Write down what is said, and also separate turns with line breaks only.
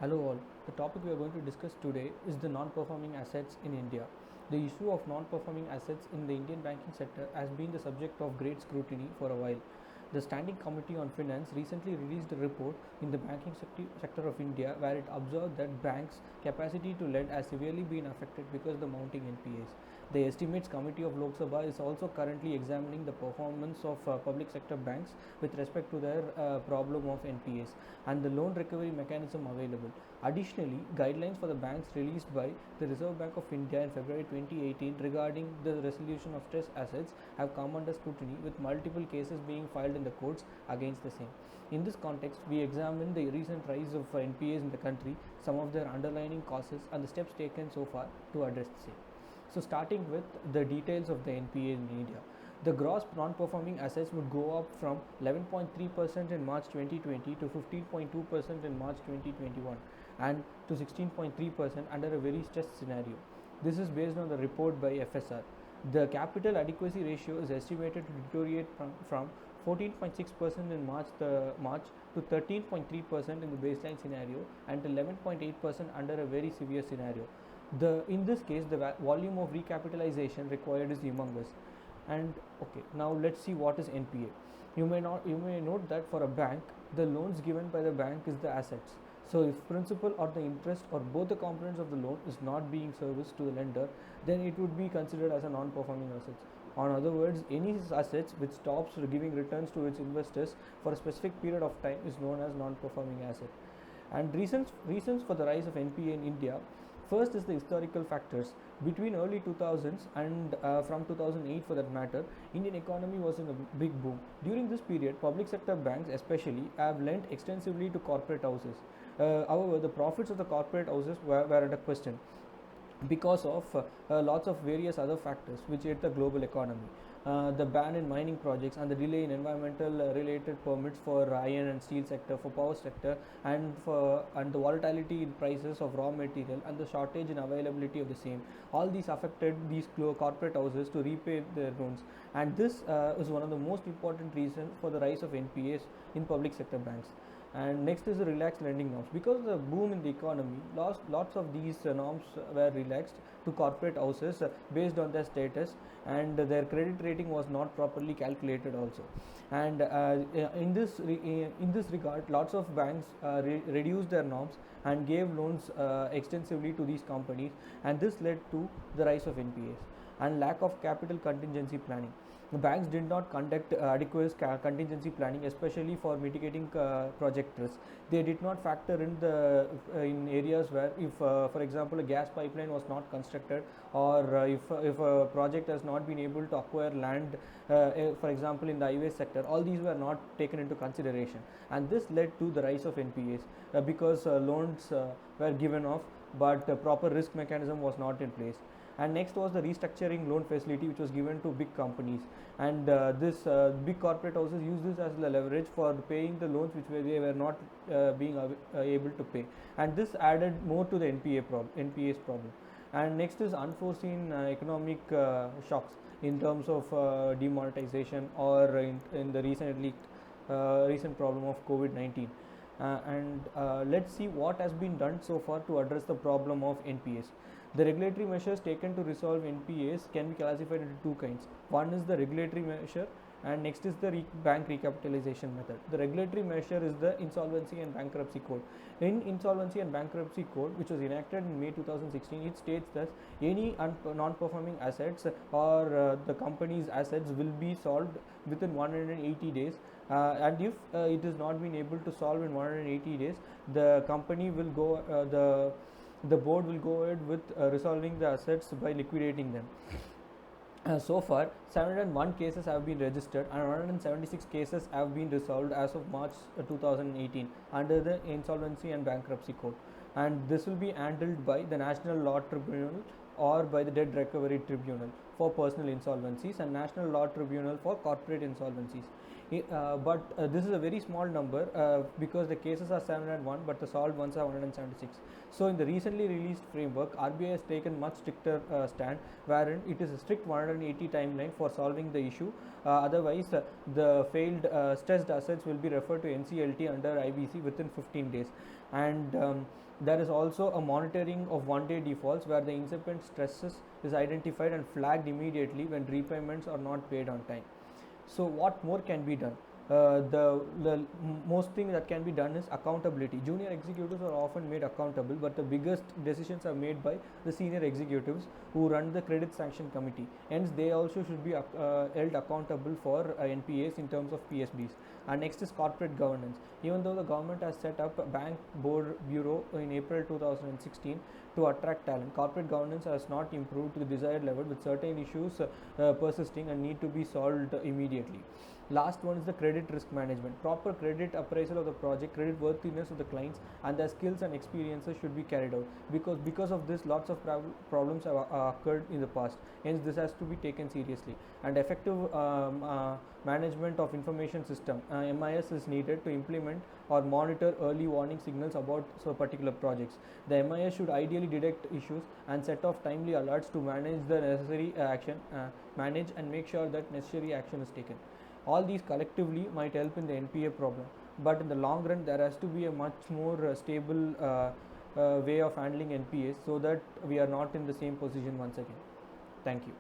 Hello all. The topic we are going to discuss today is the non-performing assets in India. The issue of non-performing assets in the Indian banking sector has been the subject of great scrutiny for a while. The Standing Committee on Finance recently released a report in the banking sector of India where it observed that banks' capacity to lend has severely been affected because of the mounting NPAs. The Estimates Committee of Lok Sabha is also currently examining the performance of public sector banks with respect to their problem of NPAs and the loan recovery mechanism available. Additionally, guidelines for the banks released by the Reserve Bank of India in February 2018 regarding the resolution of stress assets have come under scrutiny, with multiple cases being filed in the courts against the same. In this context, we examine the recent rise of NPAs in the country, some of their underlying causes, and the steps taken so far to address the same. So, starting with the details of the NPA in India. The gross non-performing assets would go up from 11.3% in March 2020 to 15.2% in March 2021 and to 16.3% under a very stressed scenario. This is based on the report by FSR. The capital adequacy ratio is estimated to deteriorate from 14.6% in March to 13.3% in the baseline scenario and to 11.8% under a very severe scenario. In this case, the volume of recapitalization required is humongous. And okay, now let's see what is NPA. You may note that for a bank, the loans given by the bank is the assets. So if principal or the interest or both the components of the loan is not being serviced to the lender, then it would be considered as a non-performing assets. In other words, any assets which stops giving returns to its investors for a specific period of time is known as non-performing asset. And reasons for the rise of NPA in India. First is the historical factors. Between early 2000s and from 2008 for that matter, Indian economy was in a big boom. During this period, public sector banks especially have lent extensively to corporate houses. However, the profits of the corporate houses were under question because of lots of various other factors which hit the global economy. The ban in mining projects and the delay in environmental related permits for iron and steel sector, for power sector, and the volatility in prices of raw material and the shortage in availability of the same. All these affected these corporate houses to repay their loans, and this is one of the most important reasons for the rise of NPAs in public sector banks. And next is the relaxed lending norms. Because of the boom in the economy, lots of these norms were relaxed to corporate houses based on their status, and their credit rating was not properly calculated also. And in this regard, lots of banks reduced their norms and gave loans extensively to these companies, and this led to the rise of NPAs and lack of capital contingency planning. The banks did not conduct adequate contingency planning, especially for mitigating project risk. They did not factor in the in areas where, if, for example, a gas pipeline was not constructed, or if a project has not been able to acquire land, for example, in the highway sector, all these were not taken into consideration, and this led to the rise of NPAs because loans were given off, but proper risk mechanism was not in place. And next was the restructuring loan facility, which was given to big companies, and this big corporate houses use this as the leverage for paying the loans which they were not being able to pay, and this added more to the NPA's problem. And next is unforeseen economic shocks in terms of demonetization, or in the recent problem of COVID-19. And let's see what has been done so far to address the problem of NPAs. The regulatory measures taken to resolve NPAs can be classified into two kinds. One is the regulatory measure, and next is the bank recapitalization method. The regulatory measure is the Insolvency and Bankruptcy Code. In Insolvency and Bankruptcy Code, which was enacted in May 2016, it states that any non-performing assets or the company's assets will be solved within 180 days, and if it is not been able to solve in 180 days, the company will go the board will go ahead with resolving the assets by liquidating them. So far, 701 cases have been registered and 176 cases have been resolved as of March 2018 under the Insolvency and Bankruptcy Code. And this will be handled by the National Law Tribunal or by the Debt Recovery Tribunal for personal insolvencies, and National Law Tribunal for corporate insolvencies. But this is a very small number because the cases are 701 but the solved ones are 176. So in the recently released framework, RBI has taken much stricter stand, wherein it is a strict 180 timeline for solving the issue. Otherwise, the failed stressed assets will be referred to NCLT under IBC within 15 days. And there is also a monitoring of one-day defaults where the incipient stresses is identified and flagged immediately when repayments are not paid on time. So what more can be done? The most thing that can be done is accountability. Junior executives are often made accountable, but the biggest decisions are made by the senior executives who run the credit sanction committee. Hence, they also should be held accountable for NPAs in terms of PSBs. And next is corporate governance. Even though the government has set up a bank board bureau in April 2016 to attract talent, corporate governance has not improved to the desired level, with certain issues persisting and need to be solved immediately. Last one is the credit risk management. Proper credit appraisal of the project, credit worthiness of the clients, and their skills and experiences should be carried out. Because of this, lots of problems have occurred in the past. Hence, this has to be taken seriously. And effective management of information system (MIS) is needed to implement or monitor early warning signals about particular projects. The MIS should ideally detect issues and set off timely alerts to manage the necessary manage and make sure that necessary action is taken. All these collectively might help in the NPA problem, but in the long run there has to be a much more stable way of handling NPAs so that we are not in the same position once again. Thank you.